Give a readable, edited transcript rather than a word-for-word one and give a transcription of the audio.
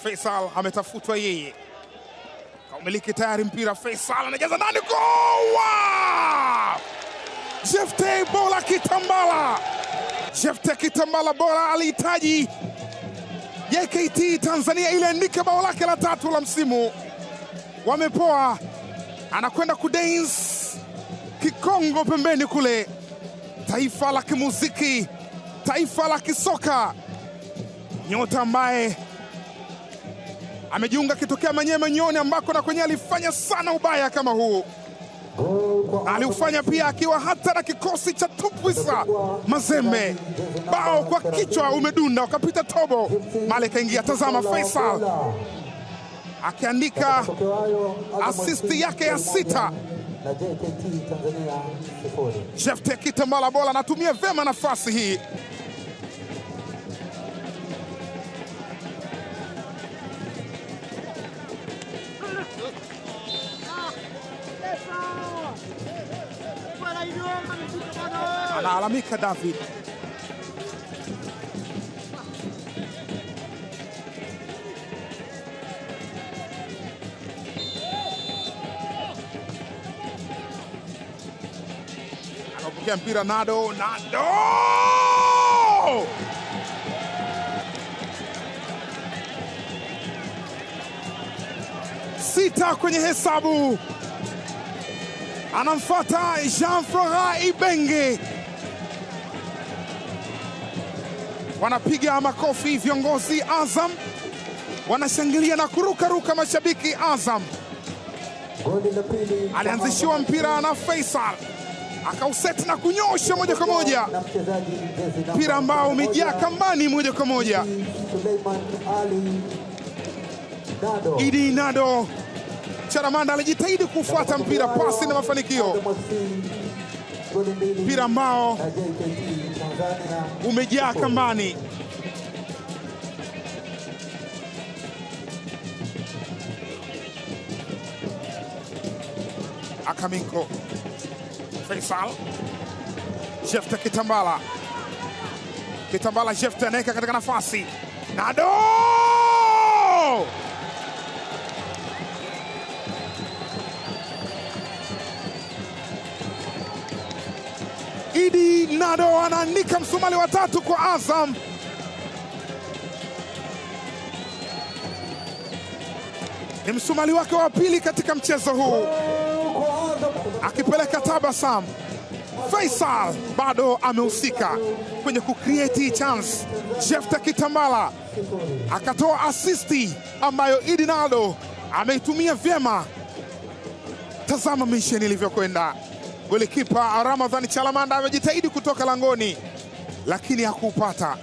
Faisal ametafutwa yeye. Kaumiliki tayari mpira. Faisal anajaza ndani. Goal! Jephte Bola Kitambala. Jephte Kitambala Bola alihitaji JKT Tanzania ile andike bao lake la 3 la msimu. Wamepoa. Anakwenda kudance Kikongo pembeni kule. Taifa la kimuziki, taifa la kisoka. Nyota ambaye amejiunga kitokea Manyema Nyoni ambako na kwenye alifanya sana ubaya kama huu. Aliufanya pia akiwa hata na kikosi cha Tupwisa Mazembe. Bao kwa kichwa umedunda ukapita tobo. Male kaingia. Tazama Faisal akiandika asisti yake ya 6. Jephte Kitambala Bola anatumia vema nafasi hii. Anaalamika David. Anapokea mpira Nado. Sita kwenye hesabu. Anamfuata Jean-Florent Ibenge. Wanapiga makofi viongozi Azam. Wanashangilia na kuruka mashabiki Azam. Alianzishiwa mpira na Faisal. Akauseti na kunyosha moja kwa moja. Mpira ambao umejaa kambani moja kwa moja. Idi Nado Charamanda alijitahidi kufuata mpira, pasi na mafanikio. Mpira ambao umejaa kambani. Akaminko. Faisal. Jephte Kitambala. Jephte anaweka katika nafasi. Nado! Idi Nado anaandika msumali wa 3 kwa Azam. Ni msumali wake wa pili katika mchezo huu. Akipeleka tabasamu. Faisal bado amehusika kwenye kucreate chance. Jephte Kitambala akatoa asisti ambayo Idi Nado ameitumia vyema. Tazama mission ilivyokwenda. Golikipa Ramadhani Chalamanda amejitahidi kutoka langoni lakini hakupata.